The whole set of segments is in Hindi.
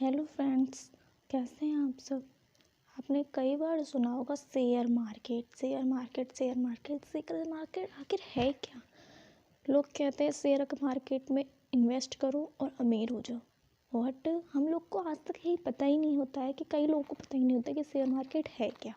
हेलो फ्रेंड्स, कैसे हैं आप सब। आपने कई बार सुना होगा share market share market share market share market आखिर है क्या। लोग कहते हैं शेयर मार्केट में इन्वेस्ट करो और अमीर हो जाओ। बट हम लोग को आज तक यही पता ही नहीं होता है कि कई लोगों को पता ही नहीं होता कि शेयर मार्केट है क्या।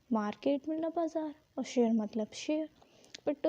मार्केट मतलब बाज़ार और शेयर मतलब शेयर। बट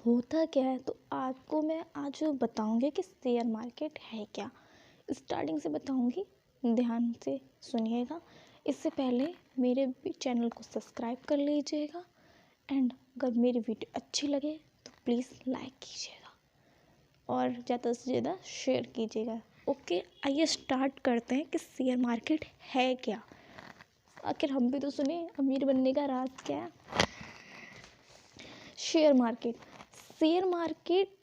होता क्या है, तो आपको मैं आज बताऊंगी कि शेयर मार्केट है क्या। स्टार्टिंग से बताऊंगी, ध्यान से सुनिएगा। इससे पहले मेरे चैनल को सब्सक्राइब कर लीजिएगा एंड अगर मेरी वीडियो अच्छी लगे तो प्लीज़ लाइक कीजिएगा और ज़्यादा से ज़्यादा शेयर कीजिएगा। ओके, आइए स्टार्ट करते हैं कि शेयर मार्केट है क्या। आखिर हम भी तो सुने अमीर बनने का राज क्या है। शेयर मार्केट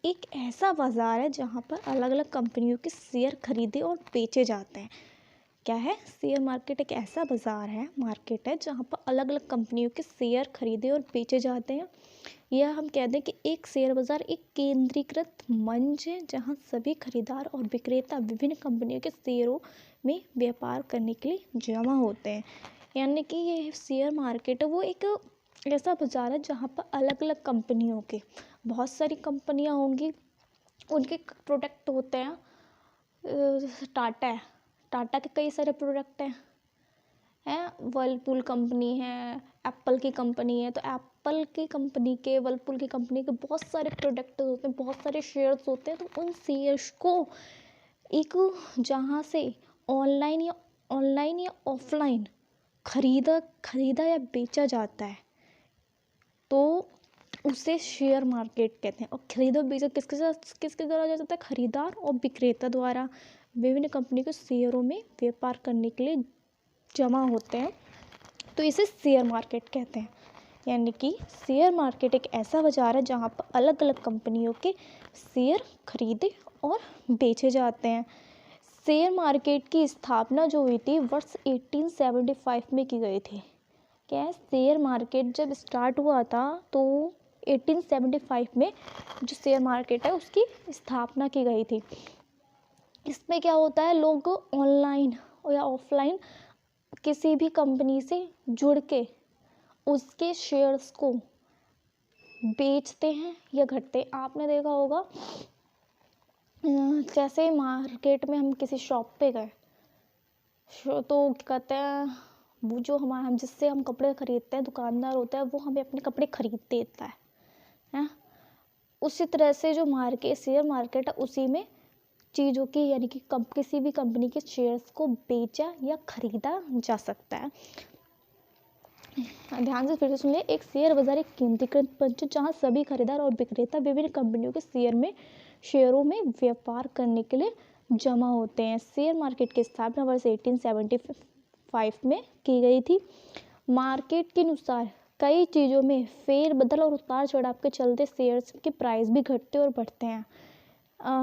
एक ऐसा बाज़ार है जहाँ पर अलग अलग कंपनियों के शेयर खरीदे और बेचे जाते हैं। क्या है शेयर मार्केट? एक ऐसा बाज़ार है, मार्केट है जहाँ पर अलग अलग कंपनियों के शेयर खरीदे और बेचे जाते हैं। यह हम कहते हैं कि एक शेयर बाज़ार एक केंद्रीकृत मंच है जहाँ सभी खरीदार और विक्रेता विभिन्न कंपनियों के शेयरों में व्यापार करने के लिए जमा होते हैं। यानी कि ये शेयर मार्केट है वो एक ऐसा बाज़ार है जहाँ पर अलग अलग कंपनियों के बहुत सारी कंपनियाँ होंगी, उनके प्रोडक्ट होते हैं। जैसे टाटा है, टाटा के कई सारे प्रोडक्ट हैं वर्लपूल कंपनी है, एप्पल की कंपनी है, तो एप्पल की कंपनी के, वर्लपूल की कंपनी के बहुत सारे प्रोडक्ट होते हैं, बहुत सारे शेयर्स होते हैं। तो उन शेयर्स को एक जहाँ से ऑनलाइन या ऑफलाइन खरीदा या बेचा जाता है तो उसे शेयर मार्केट कहते हैं। और खरीदो बेचो किसके द्वारा जा सकता है? खरीदार और विक्रेता द्वारा विभिन्न कंपनी के शेयरों में व्यापार करने के लिए जमा होते हैं, तो इसे शेयर मार्केट कहते हैं। यानी कि शेयर मार्केट एक ऐसा बाजार है जहाँ पर अलग अलग कंपनियों के शेयर खरीदे और बेचे जाते हैं। शेयर मार्केट की स्थापना जो हुई थी वर्ष 1875 में की गई थी। क्या है, शेयर मार्केट जब स्टार्ट हुआ था तो 1875 में जो शेयर मार्केट है उसकी स्थापना की गई थी। इसमें क्या होता है, लोग ऑनलाइन या ऑफलाइन किसी भी कंपनी से जुड़ के उसके शेयर्स को बेचते हैं या घटते हैं। आपने देखा होगा जैसे मार्केट में हम किसी शॉप पे गए तो कहते हैं वो जो हम जिससे हम कपड़े खरीदते हैं, दुकानदार होता है वो हमें अपने कपड़े खरीद देता है। उसी तरह से जो शेयर मार्केट है उसी में चीज़ों की यानी कि किसी भी कंपनी के शेयर्स को बेचा या खरीदा जा सकता है। ध्यान से फिर से सुनिए, एक शेयर बाजार एक केंद्रीकृत मंच जहाँ सभी खरीदार और विक्रेता विभिन्न कंपनियों के शेयरों में व्यापार करने के लिए जमा होते हैं। शेयर मार्केट की स्थापना वर्ष 1875 में की गई थी। मार्केट के अनुसार कई चीज़ों में फेरबदल और उतार चढ़ाव के चलते शेयर्स के प्राइस भी घटते और बढ़ते हैं।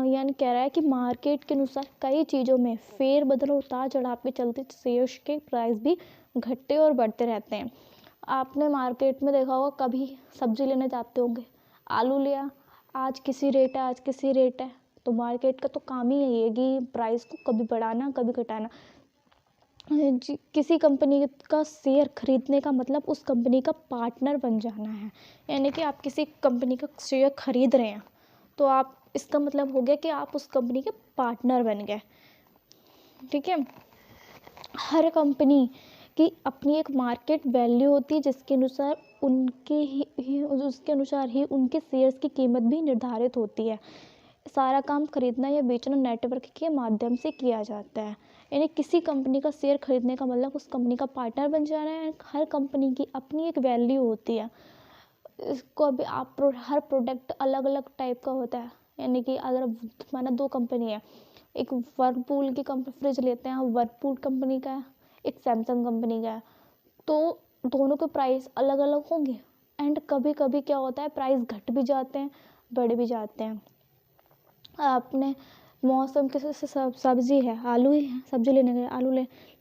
यानी कह रहा है कि मार्केट के अनुसार कई चीज़ों में फेरबदल और उतार चढ़ाव के चलते शेयर्स के प्राइस भी घटते और बढ़ते रहते हैं। आपने मार्केट में देखा होगा, कभी सब्जी लेने जाते होंगे, आलू लिया, आज किसी रेट है, तो मार्केट का तो काम ही यही है कि प्राइस को कभी बढ़ाना कभी घटाना। किसी कंपनी का शेयर खरीदने का मतलब उस कंपनी का पार्टनर बन जाना है। यानी कि आप किसी कंपनी का शेयर खरीद रहे हैं तो आप, इसका मतलब हो गया कि आप उस कंपनी के पार्टनर बन गए। ठीक है। हर कंपनी की अपनी एक मार्केट वैल्यू होती है जिसके अनुसार उसके अनुसार ही उनके शेयर्स की कीमत भी निर्धारित होती है। सारा काम खरीदना या बेचना नेटवर्क के माध्यम से किया जाता है। यानी किसी कंपनी का शेयर खरीदने का मतलब उस कंपनी का पार्टनर बन जाना है। हर कंपनी की अपनी एक वैल्यू होती है। इसको अभी हर प्रोडक्ट अलग अलग टाइप का होता है। यानी कि अगर माना दो कंपनी है, एक वर्लपूल की कंपनी फ्रिज लेते हैं, वर्लपूल कंपनी का है, एक सैमसंग कंपनी का है, तो दोनों के प्राइस अलग अलग होंगे। एंड कभी कभी क्या होता है, प्राइस घट भी जाते हैं, बढ़ भी जाते हैं। आपने मौसम के सब्जी है, आलू ही है, सब्जी लेने गए,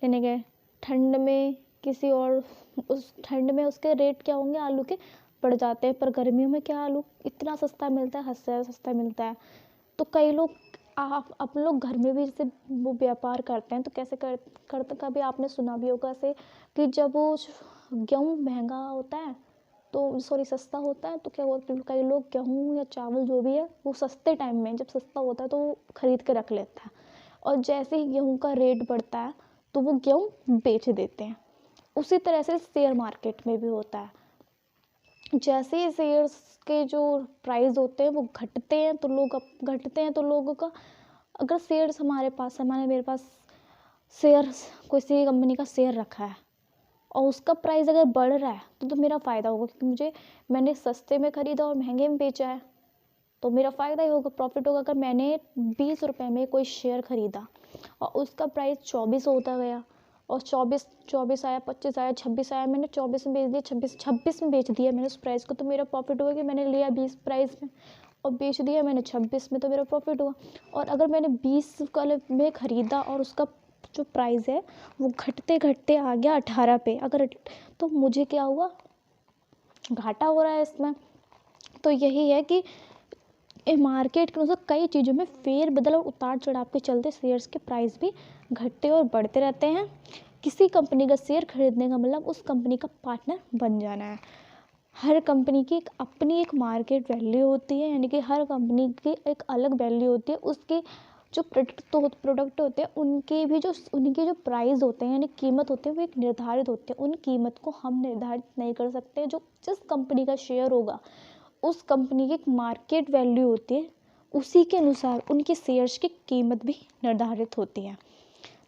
लेने गए, ठंड में किसी और उस ठंड में उसके रेट क्या होंगे, आलू के बढ़ जाते हैं। पर गर्मियों में क्या आलू इतना सस्ता मिलता है, हद से ज़्यादा सस्ता मिलता है। तो कई लोग आप लोग घर में भी जैसे वो व्यापार करते हैं तो कैसे करते, कभी आपने सुना भी होगा ऐसे कि जब वो गेहूँ महंगा होता है तो सॉरी सस्ता होता है तो क्या होता है, कई लोग गेहूँ या चावल जो भी है वो सस्ते टाइम में जब सस्ता होता है तो वो खरीद के रख लेता है, और जैसे ही गेहूँ का रेट बढ़ता है तो वो गेहूँ बेच देते हैं। उसी तरह से शेयर मार्केट में भी होता है, जैसे ही शेयर्स के जो प्राइस होते हैं वो घटते हैं तो लोगों का, अगर शेयर्स मेरे पास शेयर्स किसी कंपनी का शेयर रखा है और उसका प्राइस अगर बढ़ रहा है तो मेरा फ़ायदा होगा, क्योंकि मैंने सस्ते में ख़रीदा और महंगे में बेचा है तो मेरा फ़ायदा ही होगा, प्रॉफिट होगा। अगर मैंने 20 रुपये में कोई शेयर ख़रीदा और उसका प्राइस 24 होता गया और 24 आया, 25 आया, 26 आया, मैंने 24 में बेच दिया, 26 में बेच दिया मैंने उस प्राइस को, तो मेरा प्रॉफिट हुआ कि मैंने लिया 20 प्राइस में और बेच दिया मैंने 26 में, तो मेरा प्रॉफिट हुआ। और अगर मैंने 20 में ख़रीदा और उसका जो प्राइस है वो घटते घटते आ गया 18 पे, अगर तो मुझे क्या हुआ, घाटा हो रहा है इसमें। तो यही है कि मार्केट के अनुसार कई चीज़ों में फेर बदल और उतार चढ़ाव के चलते शेयर्स के प्राइस भी घटते और बढ़ते रहते हैं। किसी कंपनी का शेयर खरीदने का मतलब उस कंपनी का पार्टनर बन जाना है। हर कंपनी की अपनी एक मार्केट वैल्यू होती है, यानी कि हर कंपनी की एक अलग वैल्यू होती है। उसके जो प्रोडक्ट होते हैं उनके जो प्राइस होते हैं यानी कीमत होते हैं वो एक निर्धारित होते हैं। उन कीमत को हम निर्धारित नहीं कर सकते। जो जिस कंपनी का शेयर होगा उस कंपनी की एक मार्केट वैल्यू होती है, उसी के अनुसार उनके शेयर्स की कीमत भी निर्धारित होती है।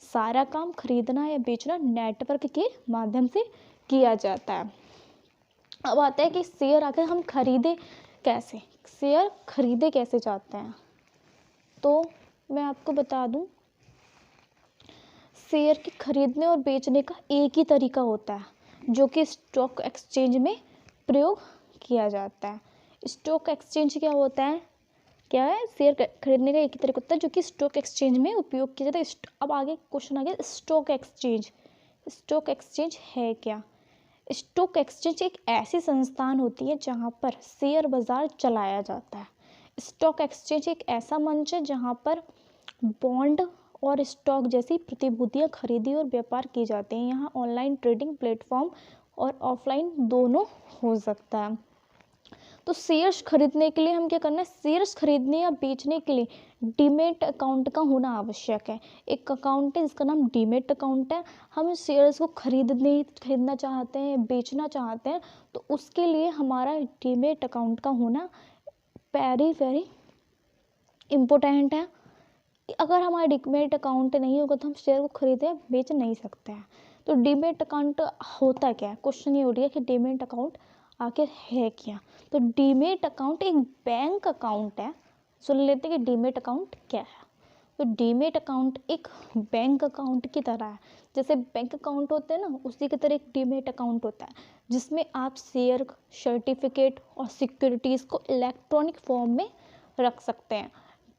सारा काम खरीदना या बेचना नेटवर्क के माध्यम से किया जाता है। अब आता है कि शेयर आकर हम खरीदे कैसे, शेयर खरीदे कैसे जाते हैं। तो मैं आपको बता दूं, शेयर के खरीदने और बेचने का एक ही तरीका होता है जो कि स्टॉक एक्सचेंज में प्रयोग किया जाता है। स्टॉक एक्सचेंज क्या होता है, क्या है, शेयर खरीदने का एक ही तरीका होता है जो कि स्टॉक एक्सचेंज में उपयोग किया जाता है। अब आगे क्वेश्चन आ गया, स्टॉक एक्सचेंज। स्टॉक एक्सचेंज है क्या? स्टॉक एक्सचेंज एक ऐसी संस्थान होती है जहां पर शेयर बाजार चलाया जाता है। स्टॉक एक्सचेंज एक ऐसा मंच है जहां पर बॉन्ड और स्टॉक जैसी प्रतिभूतियां खरीदी और व्यापार किए जाते हैं। यहाँ ऑनलाइन ट्रेडिंग प्लेटफॉर्म और ऑफलाइन दोनों हो सकता है। तो शेयर्स खरीदने के लिए हम क्या करना है, शेयर्स खरीदने या बेचने के लिए डीमेट अकाउंट का होना आवश्यक है। एक अकाउंट है जिसका नाम डीमेट अकाउंट है। हम शेयर्स को खरीदना चाहते हैं, बेचना चाहते हैं, तो उसके लिए हमारा डीमेट अकाउंट का होना वेरी वेरी इम्पोर्टेंट है। अगर हमारा डीमेट अकाउंट नहीं होगा तो हम शेयर को खरीद या बेच नहीं सकते हैं। तो डीमेट अकाउंट होता क्या है, क्वेश्चन ये उठ गया कि डीमेट अकाउंट आखिर है क्या। तो डीमेट अकाउंट एक बैंक अकाउंट है। सुन लेते हैं कि डीमेट अकाउंट क्या है। तो डीमेट अकाउंट एक बैंक अकाउंट की तरह है। जैसे बैंक अकाउंट होते हैं ना, उसी की तरह एक डीमेट अकाउंट होता है जिसमें आप शेयर, सर्टिफिकेट और सिक्योरिटीज़ को इलेक्ट्रॉनिक फॉर्म में रख सकते हैं।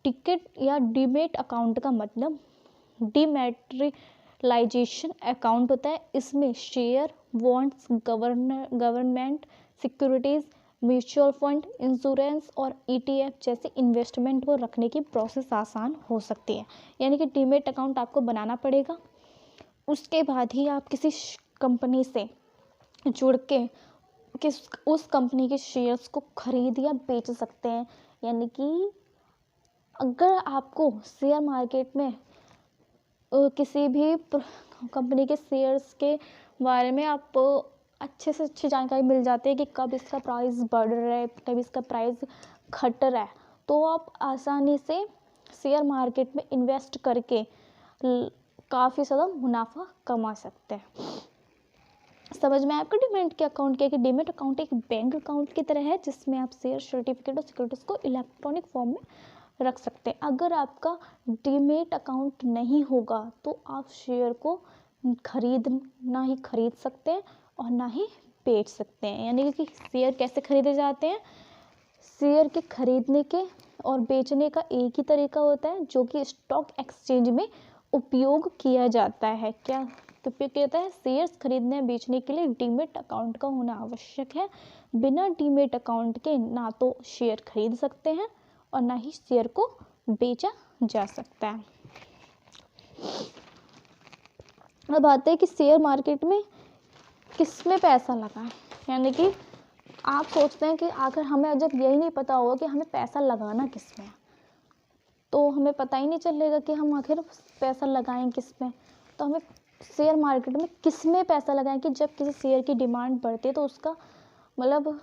टिकट या डीमेट अकाउंट का मतलब डीमैटेरियलाइजेशन अकाउंट होता है। इसमें share, bonds, government securities, mutual fund, insurance और ईटीएफ जैसे इन्वेस्टमेंट को रखने की प्रोसेस आसान हो सकती है। यानी कि डीमेट अकाउंट आपको बनाना पड़ेगा, उसके बाद ही आप किसी कंपनी से जुड़ के उस कंपनी के शेयर्स को खरीद या बेच सकते हैं। यानी कि अगर आपको शेयर मार्केट में किसी भी कंपनी के शेयर्स के बारे में आप अच्छे से अच्छी जानकारी मिल जाती है कि कब इसका प्राइस बढ़ रहा है, कब इसका प्राइस घट रहा है, तो आप आसानी से शेयर मार्केट में इन्वेस्ट करके काफ़ी ज़्यादा मुनाफा कमा सकते हैं। समझ में आपका डीमेट के अकाउंट क्या है कि डीमेट अकाउंट एक बैंक अकाउंट की तरह है जिसमें आप शेयर, सर्टिफिकेट और सिक्योरिटीज़ को इलेक्ट्रॉनिक फॉर्म में रख सकते हैं। अगर आपका डीमेट अकाउंट नहीं होगा तो आप शेयर को ना ही खरीद सकते हैं और ना ही बेच सकते हैं। यानी कि शेयर कैसे खरीदे जाते हैं, शेयर के खरीदने के और बेचने का एक ही तरीका होता है जो कि स्टॉक एक्सचेंज में उपयोग किया जाता है। क्या उपयोग किया जाता है? शेयर्स खरीदने या बेचने के लिए डीमेट अकाउंट का होना आवश्यक है। बिना डीमेट अकाउंट के ना तो शेयर खरीद सकते हैं और ना ही शेयर को बेचा जा सकता है। अब आते हैं कि शेयर मार्केट में किस में पैसा लगाएं। यानी कि आप सोचते हैं कि अगर हमें जब यही नहीं पता होगा कि हमें पैसा लगाना किस में, तो हमें पता ही नहीं चलेगा कि हम आखिर पैसा लगाएं किस में। तो हमें शेयर मार्केट में किस में पैसा लगाएं कि जब किसी शेयर की डिमांड बढ़ती है तो उसका मतलब